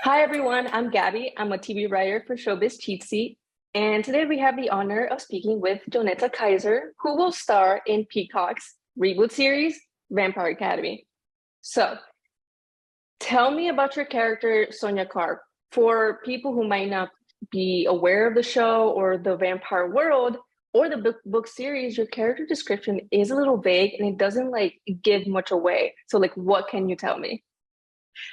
Hi everyone, I'm Gabby. I'm a TV writer for Showbiz Cheat Sheet, and today we have the honor of speaking with Jonetta Kaiser, who will star in Peacock's reboot series, Vampire Academy. So, tell me about your character, Sonya Karp. For people who might not be aware of the show or the vampire world or the book series, your character description is a little vague and it doesn't give much away. So, what can you tell me?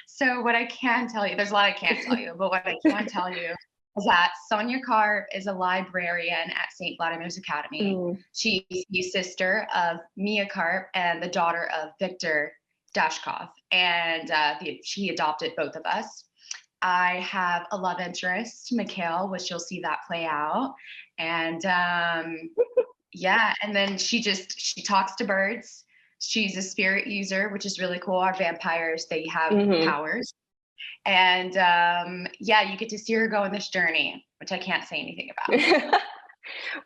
So what I can tell you, there's a lot I can't tell you, but what I can tell you is that Sonya Karp is a librarian at St. Vladimir's Academy. Mm, She's the sister of Mia Karp and the daughter of Victor Dashkov, and she adopted both of us. I have a love interest, Mikhail, which you'll see that play out. And yeah, and then she talks to birds. She's a spirit user, which is really cool. Our vampires, they have mhm. powers. And yeah, you get to see her go on this journey, which I can't say anything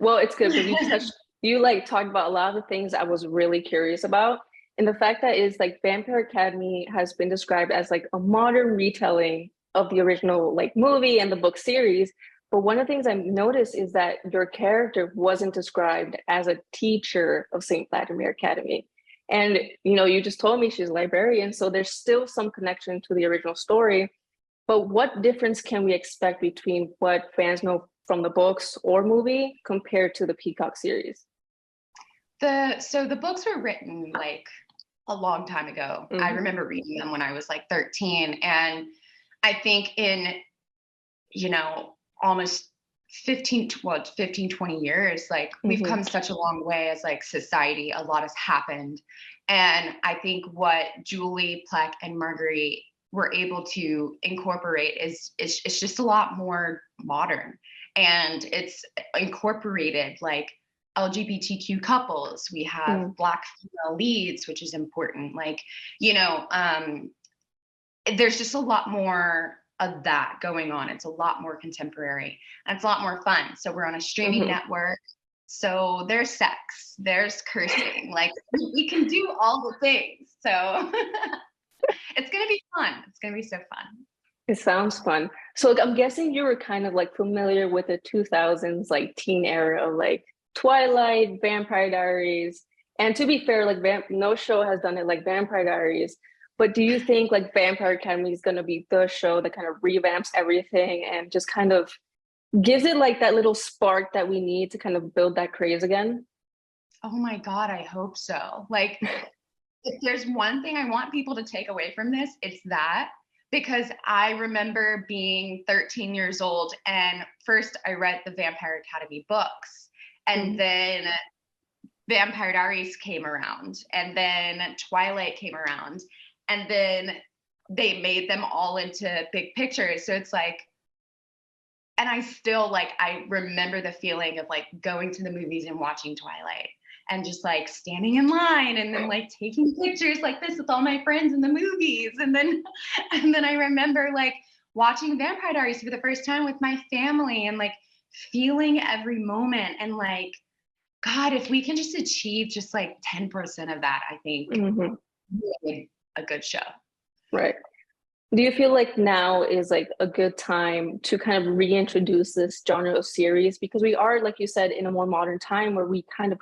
Well, it's good because about. you talked about a lot of the things I was really curious about. And the fact that is Vampire Academy has been described as a modern retelling of the original movie and the book series. But one of the things I noticed is that your character wasn't described as a teacher of St. Vladimir Academy. And you just told me she's a librarian, so there's still some connection to the original story. But what difference can we expect between what fans know from the books or movie compared to the Peacock series? So the books were written like a long time ago. I Hmm. remember reading them when I was like 13. And I think in, almost 15, 20 years, like we've Hmm. come such a long way as like society. A lot has happened. And I think what Julie, Plek, and Marguerite were able to incorporate is it's just a lot more modern. And it's incorporated like LGBTQ couples. We have Mm. Black female leads, which is important. You know, um, there's just a lot more of that going on. It's a lot more contemporary and it's a lot more fun. So we're on a streaming Hmm. network. So there's sex, there's cursing, like we can do all the things. So it's going to be fun. It's going to be so fun. It sounds fun. So I'm guessing you were kind of familiar with the 2000s teen era of Twilight, Vampire Diaries. And to be fair, no show has done it like Vampire Diaries. But do you think Vampire Academy is going to be the show that kind of revamps everything and just kind of gives it that little spark that we need to kind of build that craze again? Oh my God, I hope so. Like, if there's one thing I want people to take away from this, it's that. Because I remember being 13 years old, and first I read the Vampire Academy books, and Mhm. then Vampire Diaries came around, and then Twilight came around, and then they made them all into big pictures. So it's like, and I still I remember the feeling of like going to the movies and watching Twilight and just like standing in line and then like taking pictures like this with all my friends in the movies. And then and then I remember like watching Vampire Diaries for the first time with my family and like feeling every moment. And like, God, if we can just achieve just like 10% of that, I think Mhm. really a good show. Right. Do you feel like now is a good time to kind of reintroduce this genre of series? Because we are, like you said, in a more modern time where we kind of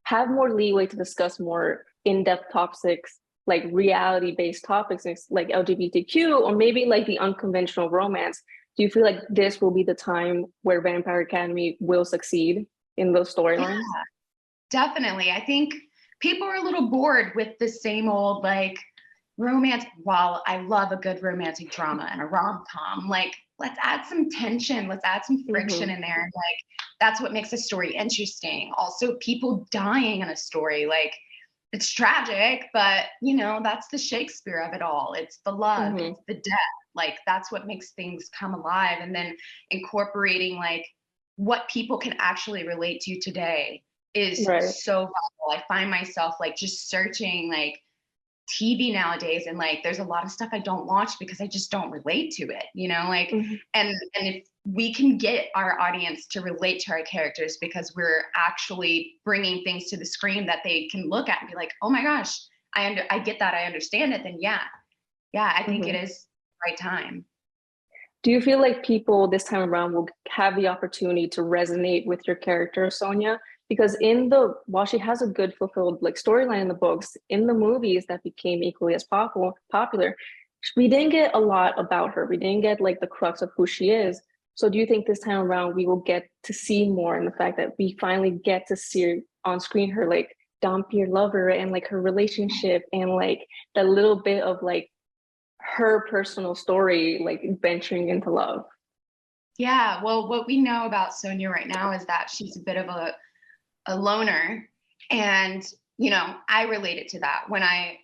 have more leeway to discuss more in-depth topics, like reality-based topics, like LGBTQ, or maybe the unconventional romance. Do you feel like this will be the time where Vampire Academy will succeed in those Yeah, storylines? definitely. I think people are a little bored with the same old like romance. While I love a good romantic drama and a rom-com, like let's add some tension, let's add some friction Hmm. in there. Like that's what makes a story interesting. Also, people dying in a story, like it's tragic, but that's the Shakespeare of it all. It's the love, Hmm. it's the death. Like that's what makes things come alive. And then incorporating like what people can actually relate to today is Right. so valuable. I find myself like just searching like TV nowadays, and like there's a lot of stuff I don't watch because I just don't relate to it, like. Hmm. And if we can get our audience to relate to our characters because we're actually bringing things to the screen that they can look at and be like, oh my gosh, I get that, I understand it, then yeah, I think it Hmm. is the right time. Do you feel like people this time around will have the opportunity to resonate with your character, Sonya? Because while she has a good fulfilled like storyline in the books, in the movies that became equally as popular, we didn't get a lot about her. We didn't get like the crux of who she is. So do you think this time around we will get to see more in the fact that we finally get to see on screen her like dompier lover and like her relationship and like that little bit of like her personal story, like venturing into love? Yeah, well, what we know about Sonya right now is that she's a bit of a loner. And, I related to that when I,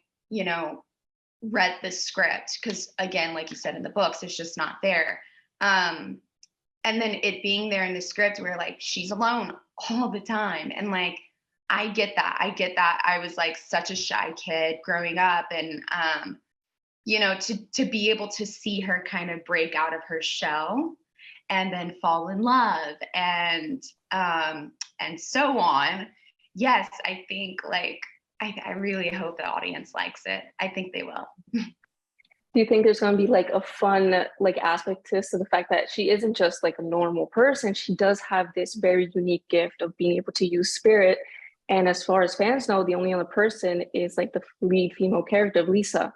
read the script, because again, like you said in the books, it's just not there. And then it being there in the script where like she's alone all the time. And like, I get that. I get that. I was like such a shy kid growing up. And, to be able to see her kind of break out of her shell and then fall in love and so on. Yes, I think like I really hope the audience likes it. I think they will. Do you think there's going to be like a fun like aspect to this, to the fact that she isn't just like a normal person? She does have this very unique gift of being able to use spirit. And as far as fans know, the only other person is like the lead female character of Lisa.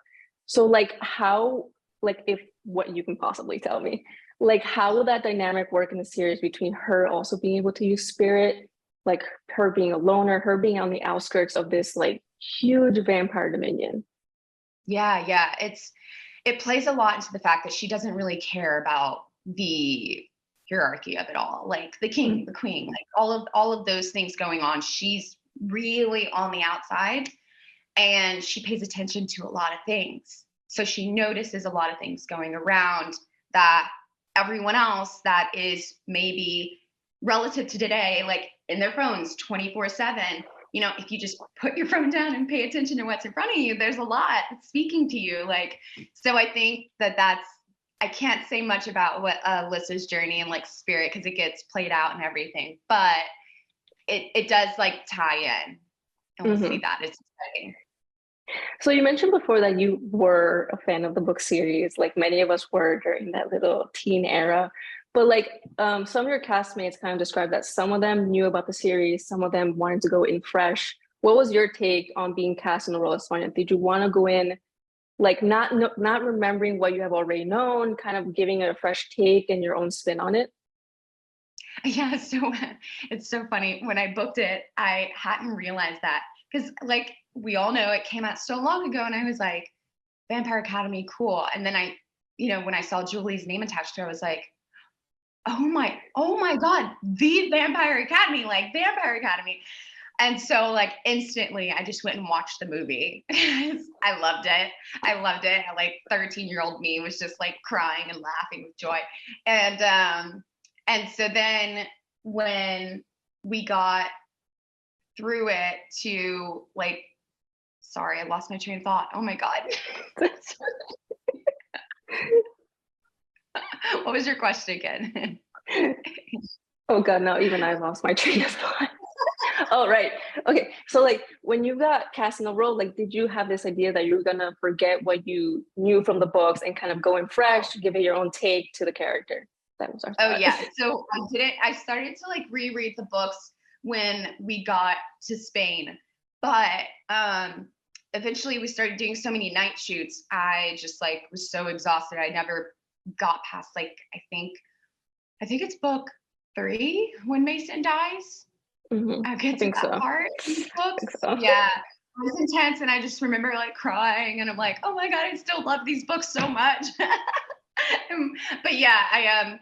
So like how, like if what you can possibly tell me, like how will that dynamic work in the series between her also being able to use spirit, like her being a loner, her being on the outskirts of this like huge vampire dominion? Yeah. It plays a lot into the fact that she doesn't really care about the hierarchy of it all, like the king, the queen, like all of those things going on. She's really on the outside and she pays attention to a lot of things. So she notices a lot of things going around that everyone else that is maybe relative to today, like in their phones 24/7. If you just put your phone down and pay attention to what's in front of you, there's a lot speaking to you. Like, so I think I can't say much about what Alyssa's journey and like spirit, because it gets played out and everything, but it does like tie in, and we'll see that. It's exciting. So you mentioned before that you were a fan of the book series, like many of us were during that little teen era. But like some of your castmates kind of described that some of them knew about the series, some of them wanted to go in fresh. What was your take on being cast in the role of Sonya? Did you want to go in like not remembering what you have already known, kind of giving it a fresh take and your own spin on it? Yeah, so it's so funny. When I booked it, I hadn't realized that, because like we all know it came out so long ago, and I was like, Vampire Academy, cool. And then when I saw Julie's name attached to it, I was like, oh my God, the Vampire Academy, like Vampire Academy. And so like instantly I just went and watched the movie. I loved it. Like 13-year-old me was just like crying and laughing with joy. And so then when we got through it to like, sorry, I lost my train of thought. Oh my God. What was your question again? Oh God, no, even I lost my train of thought. Oh, right. Okay. So like when you got cast in the role, like did you have this idea that you were gonna forget what you knew from the books and kind of go in fresh to give it your own take to the character? That was our thought. Oh yeah. So I started to like reread the books when we got to Spain. But eventually we started doing so many night shoots. I just like was so exhausted. I never got past like I think it's book 3 when Mason dies. I'll get to that part in the books. So. Yeah. It was intense, and I just remember like crying, and I'm like, oh my God, I still love these books so much. But yeah, I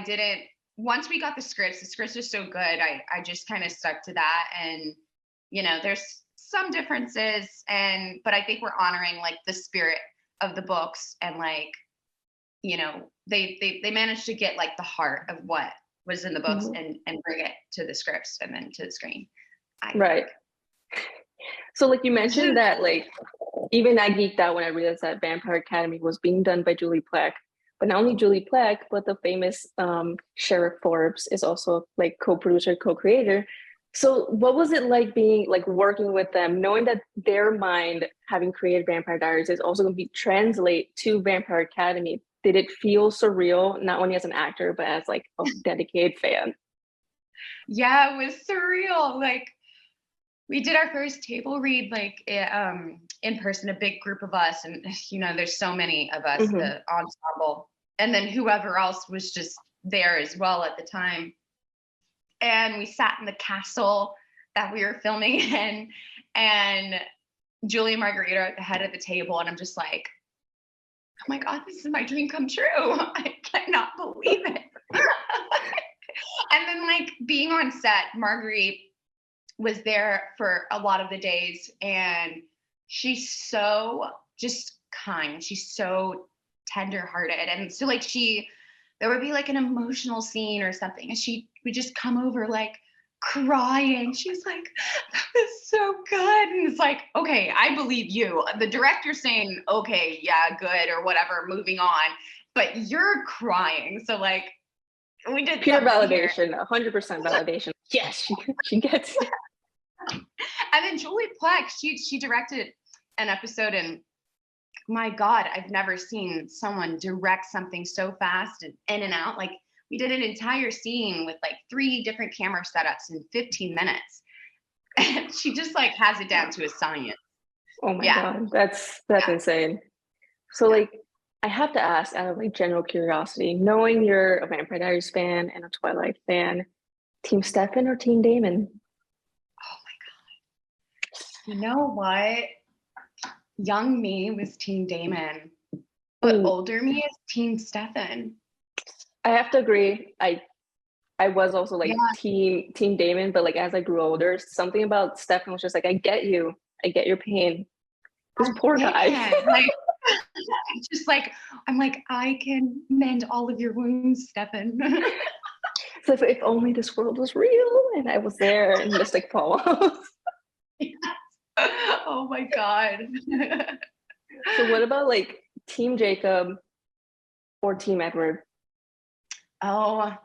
didn't once we got the scripts are so good, I just kind of stuck to that. And there's some differences, but I think we're honoring like the spirit of the books, and like they managed to get like the heart of what was in the books and bring it to the scripts and then to the screen. Right. So like you mentioned that like even I geeked out when I realized that Vampire Academy was being done by Julie Plec. But not only Julie Plec, but the famous Sheriff Forbes is also like co-producer, co-creator. So what was it like being like working with them, knowing that their mind, having created Vampire Diaries, is also going to be translate to Vampire Academy? did it feel surreal, not only as an actor, but as like a dedicated fan? Yeah, it was surreal. Like we did our first table read like in person, a big group of us, and there's so many of us, Hmm. the ensemble, and then whoever else was just there as well at the time. And we sat in the castle that we were filming in, and Julie and Margarita are at the head of the table, and I'm just like, oh my God, this is my dream come true. I cannot believe it. And then like being on set, Marguerite was there for a lot of the days, and she's so just kind. She's so tenderhearted. And so like there would be like an emotional scene or something, and she would just come over like crying. She's like, that was so good. And it's like, okay, I believe you. The director's saying, okay, yeah, good, or whatever, moving on. But you're crying. So like we did Pure something validation, here. 100% validation. Yes, she gets it. And then Julie Plec, she directed an episode, and my God, I've never seen someone direct something so fast and in and out. Like we did an entire scene with like 3 different camera setups in 15 minutes. And she just like has it down to a science. Oh my Yeah. God, that's Yeah. insane. So Yeah. like I have to ask out of like general curiosity, knowing you're a Vampire Diaries fan and a Twilight fan, Team Stefan or Team Damon? Oh my God. You know what? Young me was Team Damon, but Ooh, older me is Team Stefan. I have to agree. I was also Yeah. like Team Damon, but like as I grew older, something about Stefan was just like, I get you. I get your pain. This I poor get guy. him. Like, just like, I'm like, I can mend all of your wounds, Stefan. So if only this world was real and I was there in Mystic Falls. Yes. Oh my God. So what about like Team Jacob or Team Edward? Oh,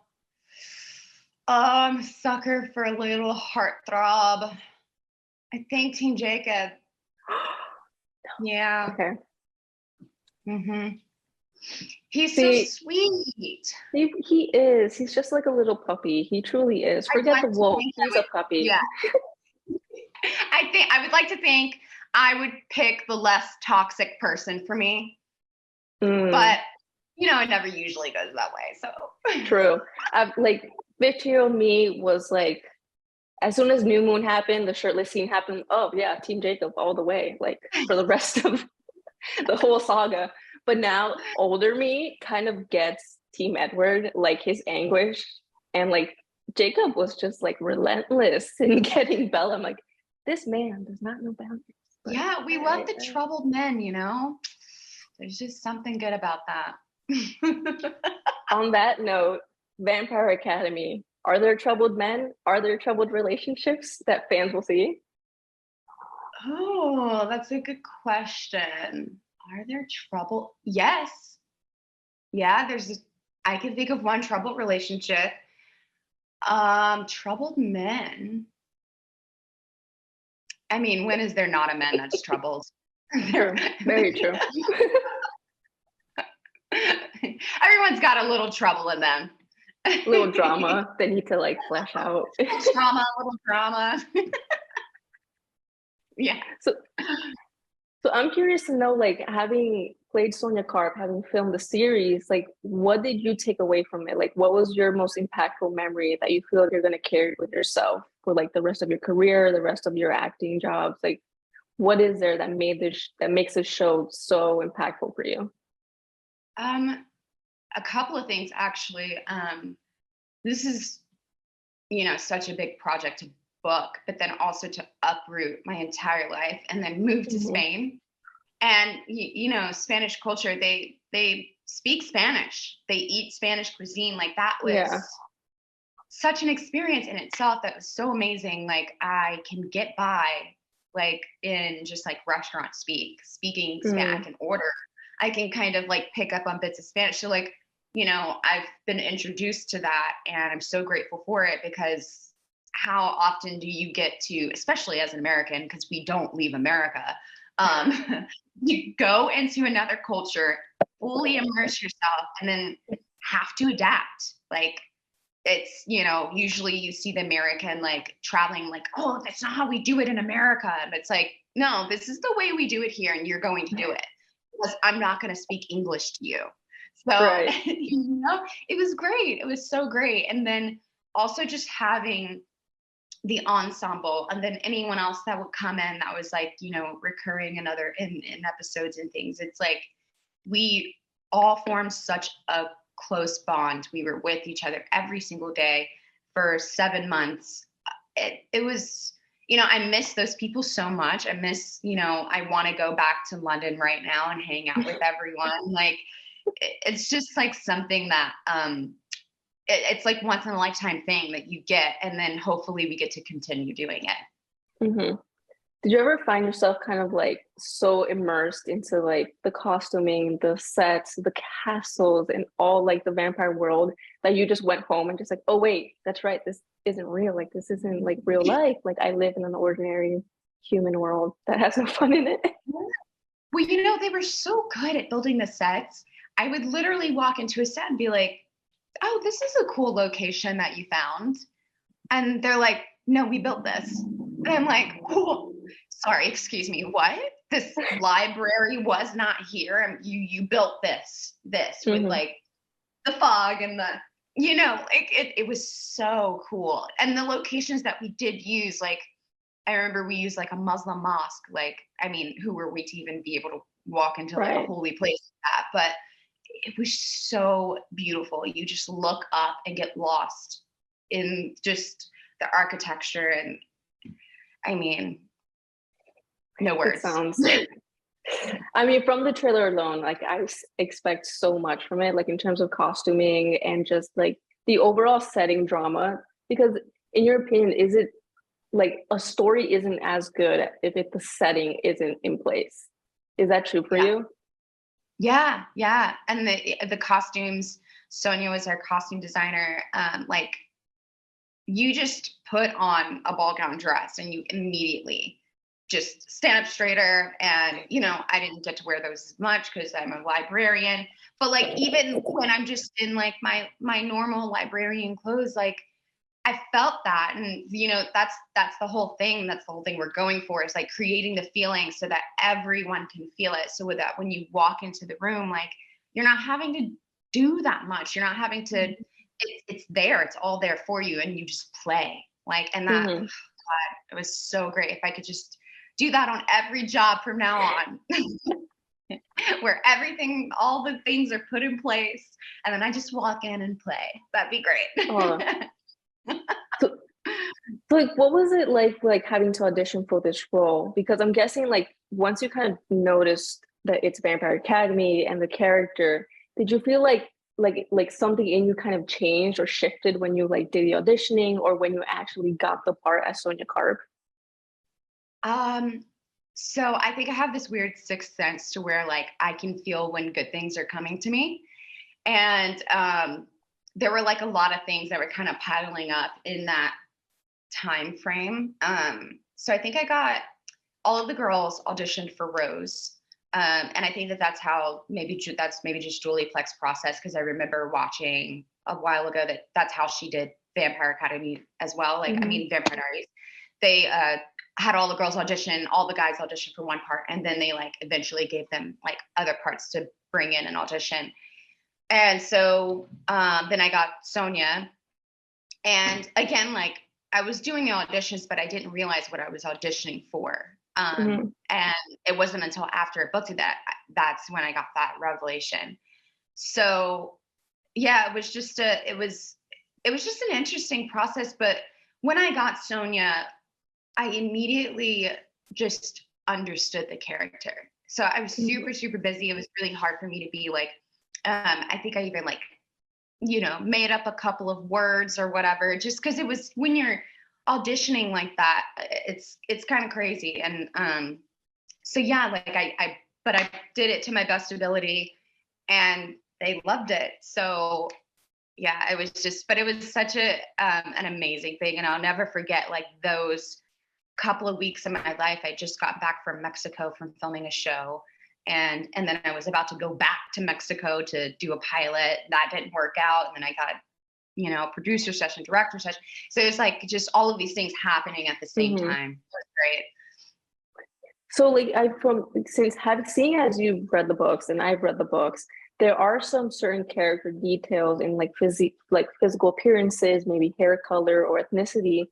sucker for a little heartthrob. I think Team Jacob. Yeah. Okay. Mm-hmm. He's so See, sweet. he is. He's just like a little puppy. He truly is. I'd Forget like the to wolf. think He's a puppy. yeah. I would like to think I would pick the less toxic person for me, Mm, but it never usually goes that way. So true. Like 50-year-old me was like, as soon as New Moon happened, the shirtless scene happened. Oh yeah, Team Jacob all the way. Like for the rest of the whole saga. But now older me kind of gets Team Edward, like his anguish. And like Jacob was just like relentless in getting Bella. I'm like, this man does not know boundaries. But yeah, we love the troubled men, There's just something good about that. On that note, Vampire Academy, are there troubled men? Are there troubled relationships that fans will see? Oh, that's a good question. Are there trouble? Yes. Yeah, I can think of one troubled relationship. Troubled men. I mean, when is there not a man that's troubled? True. Very true. Everyone's got a little trouble in them. Little drama they need to like flesh out. Little drama. Yeah. So I'm curious to know, like, having played Sonya Karp, having filmed the series, like, what did you take away from it? Like, what was your most impactful memory that you feel you're going to carry with yourself for like the rest of your career, the rest of your acting jobs? Like, what is there that that makes this show so impactful for you? A couple of things actually. This is, such a big project to book, but then also to uproot my entire life and then move to Spain. And Spanish culture, they speak Spanish, they eat Spanish cuisine. Like that was such an experience in itself that was so amazing. Like I can get by like in just like restaurant speaking Spanish, I can order, I can kind of like pick up on bits of Spanish. So like, I've been introduced to that, and I'm so grateful for it, because how often do you get to, especially as an American, because we don't leave America, You go into another culture, fully immerse yourself, and then have to adapt. Like, it's, usually you see the American like traveling like, oh, that's not how we do it in America. And it's like, no, this is the way we do it here, and you're going to do it because I'm not going to speak English to you. So, Right. it was great. It was so great. And then also just having the ensemble, and then anyone else that would come in that was like, recurring in episodes and things. It's like we all formed such a close bond. We were with each other every single day for 7 months. It was, I miss those people so much. I miss, I want to go back to London right now and hang out with everyone. Like, it's just like something that, it's like once in a lifetime thing that you get, and then hopefully we get to continue doing it. Mm-hmm. Did you ever find yourself kind of like so immersed into like the costuming, the sets, the castles, and all like the vampire world that you just went home and just like, oh wait, that's right, this isn't real. Like this isn't like real life. Like I live in an ordinary human world that has no fun in it. Well, they were so good at building the sets. I would literally walk into a set and be like, oh, this is a cool location that you found. And they're like, no, we built this. And I'm like, oh, sorry, excuse me, what? This library was not here. You built this with like the fog and the, it was so cool. And the locations that we did use, like, I remember we used like a Muslim mosque. Like, I mean, who were we to even be able to walk into like a holy place like that? But it was so beautiful. You just look up and get lost in just the architecture. And I mean, no words. It sounds I mean, from the trailer alone, like I expect so much from it, like in terms of costuming and just like the overall setting drama. Because in your opinion, is it like a story isn't as good if the setting isn't in place? Is that true for you? Yeah. And the costumes, Sonya was our costume designer. Like, you just put on a ball gown dress and you immediately just stand up straighter. And, I didn't get to wear those as much because I'm a librarian. But like, even when I'm just in like my normal librarian clothes, like, I felt that. And, that's the whole thing. That's the whole thing we're going for, is like creating the feeling so that everyone can feel it. So with that, when you walk into the room, like, you're not having to do that much. You're not having to, it's there. It's all there for you. And you just play, like, and that, God, it was so great. If I could just do that on every job from now on, where everything, all the things are put in place, and then I just walk in and play. That'd be great. Oh. So, like, what was it like having to audition for this role? Because I'm guessing, like, once you kind of noticed that it's Vampire Academy and the character, did you feel like something in you kind of changed or shifted when you like did the auditioning or when you actually got the part as Sonya Karp? So I think I have this weird sixth sense to where like I can feel when good things are coming to me. And there were like a lot of things that were kind of piling up in that time frame. So I think I got all of the girls auditioned for Rose. And I think that's how that's maybe just Julie Pleck's process, because I remember watching a while ago that's how she did Vampire Academy as well. Like, I mean, Vampire Diaries. They had all the girls audition, all the guys audition for one part, and then they like eventually gave them like other parts to bring in and audition. And so then I got Sonya, and again, like I was doing the auditions, but I didn't realize what I was auditioning for. And it wasn't until after it booked that's when I got that revelation. So yeah, it was just an interesting process. But when I got Sonya, I immediately just understood the character. So I was super, super busy. It was really hard for me to be like, I think I even like, made up a couple of words or whatever, just because it was, when you're auditioning like that, it's kind of crazy. And so yeah, like but I did it to my best ability and they loved it. So yeah, it was such an amazing thing. And I'll never forget like those couple of weeks of my life. I just got back from Mexico from filming a show. And then I was about to go back to Mexico to do a pilot. That didn't work out. And then I got, you know, producer session, director session. So it's like just all of these things happening at the same time. It was great. So like since having seen as you've read the books and I've read the books, there are some certain character details in like physical appearances, maybe hair color or ethnicity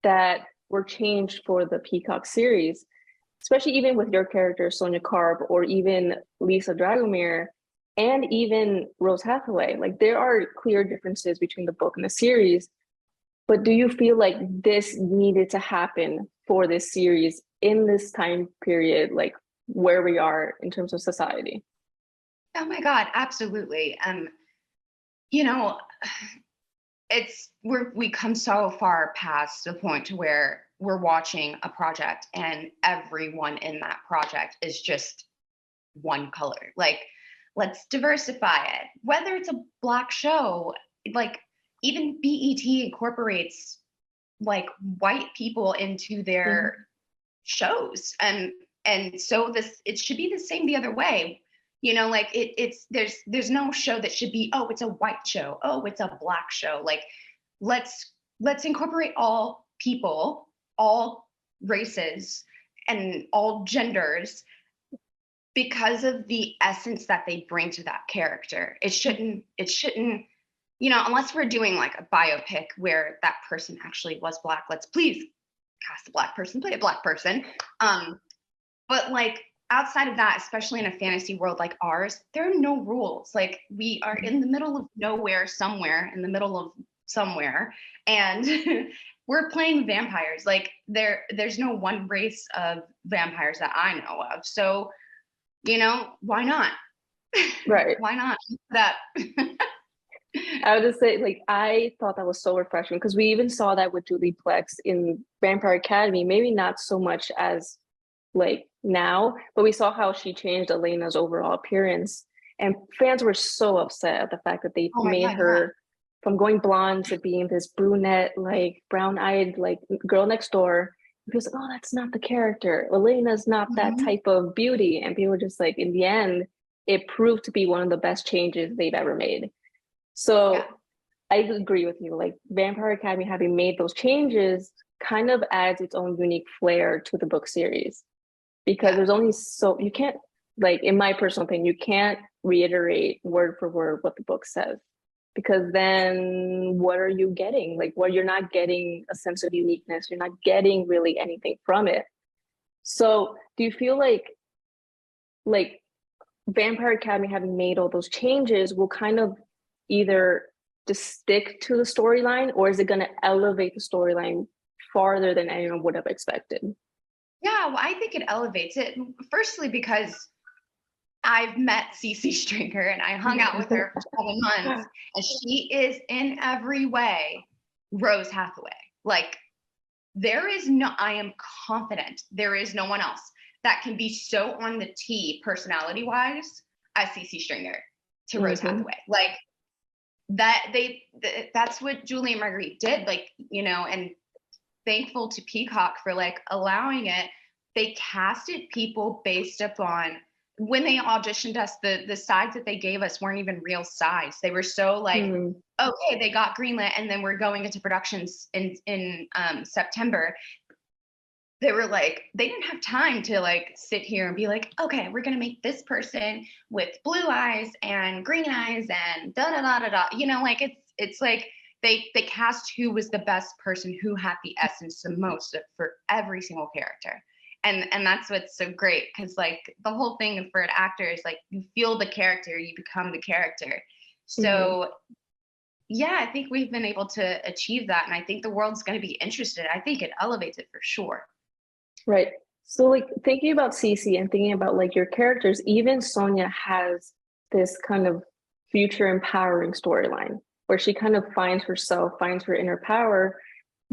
that were changed for the Peacock series, especially even with your character Sonya Karp or even Lisa Dragomir and even Rose Hathaway. Like there are clear differences between the book and the series. But do you feel like this needed to happen for this series in this time period, like where we are in terms of society? Oh my God, absolutely. You know, we come so far past the point to where we're watching a project and everyone in that project is just one color. Like, let's diversify it. Whether it's a Black show, like even BET incorporates like white people into their shows, and so it should be the same the other way. You know, like there's no show that should be, oh, it's a white show, oh, it's a Black show. Like let's incorporate all people, all races, and all genders, because of the essence that they bring to that character. It shouldn't, you know, unless we're doing like a biopic where that person actually was Black, let's please cast a Black person, play a Black person. But like outside of that, especially in a fantasy world like ours, there are no rules. Like we are in the middle of nowhere, somewhere in the middle of somewhere, and we're playing vampires. Like there's no one race of vampires that I know of. So, you know, why not? Right. Why not? That. I would just say, like, I thought that was so refreshing because we even saw that with Julie Plex in Vampire Academy. Maybe not so much as like now, but we saw how she changed Elena's overall appearance, and fans were so upset at the fact that they made her from going blonde to being this brunette, like brown-eyed, like girl next door. Because oh, that's not the character. Elena's not that type of beauty, and people were just like, in the end, it proved to be one of the best changes they've ever made. So yeah. I agree with you. Like Vampire Academy having made those changes kind of adds its own unique flair to the book series, because there's only so you can't, like in my personal opinion, you can't reiterate word for word what the book says, because then what are you getting? Like, well, you're not getting a sense of uniqueness. You're not getting really anything from it. So do you feel like Vampire Academy having made all those changes will kind of either just stick to the storyline, or is it going to elevate the storyline farther than anyone would have expected? Yeah, well, I think it elevates it. Firstly, because I've met CC Stringer and I hung out with her for 7 months, and she is in every way Rose Hathaway. Like I am confident there is no one else that can be so on the T personality wise as CC Stringer to Rose Hathaway. Like that's what Julie and Marguerite did, like, you know, and thankful to Peacock for like allowing it. They casted people based upon, when they auditioned us, the sides that they gave us weren't even real sides. They were so like, okay, they got greenlit and then we're going into productions in September. They were like, they didn't have time to like sit here and be like, okay, we're gonna make this person with blue eyes and green eyes and da da da da da. You know, like it's like they cast who was the best person, who had the essence the most for every single character. And that's what's so great, because like the whole thing for an actor is like you feel the character, you become the character. So yeah, I think we've been able to achieve that, and I think the world's going to be interested. I think it elevates it for sure. Right. So like thinking about Cece and thinking about like your characters, even Sonya has this kind of future empowering storyline where she kind of finds herself, finds her inner power.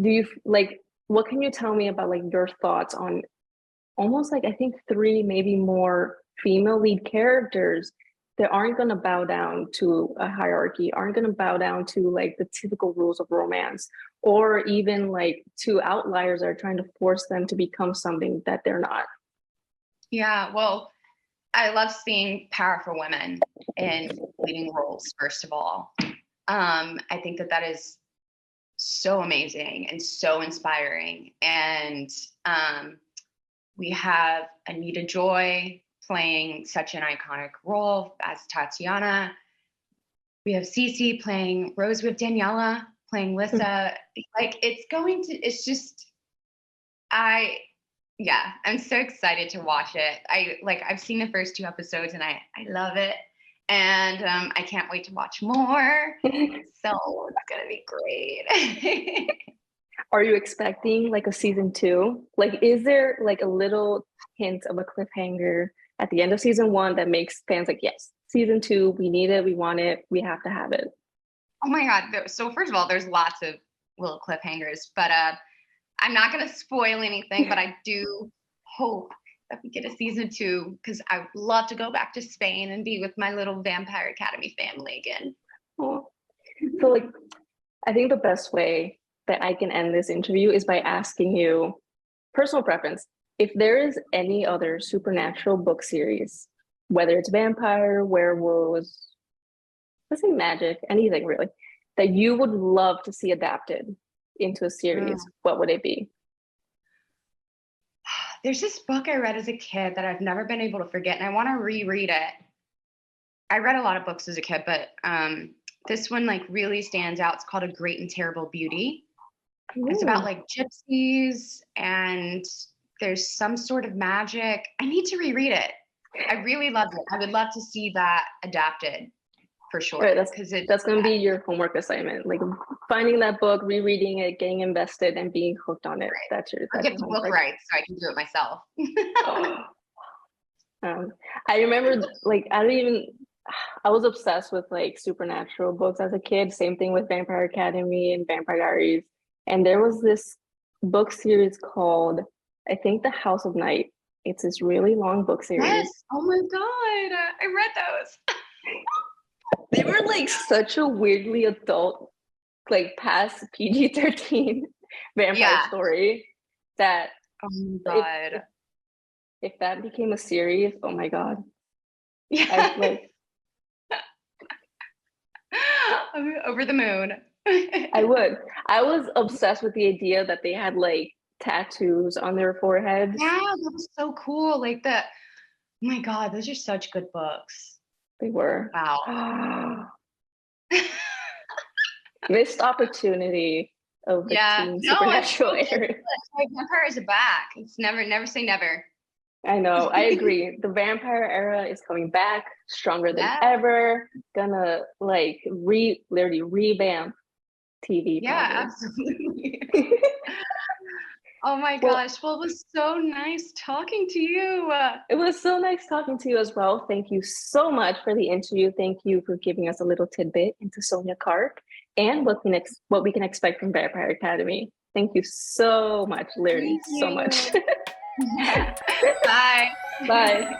Do you like, what can you tell me about like your thoughts on almost like, I think 3, maybe more female lead characters that aren't going to bow down to a hierarchy, aren't going to bow down to like the typical rules of romance, or even like two outliers are trying to force them to become something that they're not. Yeah, well, I love seeing powerful women in leading roles, first of all. I think that is so amazing and so inspiring. And we have Anita Joy playing such an iconic role as Tatiana. We have Cece playing Rose with Daniela, playing Lissa. Like I'm so excited to watch it. I've seen the first 2 episodes and I love it. And I can't wait to watch more. So it's gonna be great. Are you expecting like a season 2? Like, is there like a little hint of a cliffhanger at the end of season 1 that makes fans like, yes, season 2, we need it, we want it, we have to have it? Oh my God. So first of all, there's lots of little cliffhangers, but I'm not going to spoil anything, but I do hope that we get a season 2 because I would love to go back to Spain and be with my little Vampire Academy family again. Oh. So like, I think the best way that I can end this interview is by asking you, personal preference, if there is any other supernatural book series, whether it's vampire, werewolves, let's say magic, anything really, that you would love to see adapted into a series, what would it be? There's this book I read as a kid that I've never been able to forget, and I want to reread it. I read a lot of books as a kid, but this one like really stands out. It's called A Great and Terrible Beauty. Ooh. It's about like gypsies and there's some sort of magic. I need to reread it. I really loved it. I would love to see that adapted for sure. Right, that's going to be your homework assignment. Like finding that book, rereading it, getting invested, and being hooked on it. Right. I'll get the book right so I can do it myself. I remember like I was obsessed with like supernatural books as a kid. Same thing with Vampire Academy and Vampire Diaries. And there was this book series called, I think, The House of Night. It's this really long book series. Yes. Oh my God. I read those. They were like such a weirdly adult, like past PG-13 vampire story that, oh my God. If that became a series, oh my God. Yeah. I'm over the moon. I would. I was obsessed with the idea that they had like tattoos on their foreheads. Yeah, that was so cool. Like oh my God, those are such good books. They were. Wow. Missed opportunity of the teen supernatural era. Like vampires are back. It's never say never. I know. I agree. The vampire era is coming back stronger than ever. Gonna like literally revamp TV. Yeah, absolutely. Oh my gosh. Well, it was so nice talking to you. It was so nice talking to you as well. Thank you so much for the interview. Thank you for giving us a little tidbit into Sonya Karp and what we can expect from Vampire Academy. Thank you so much, literally so much. Bye. Bye.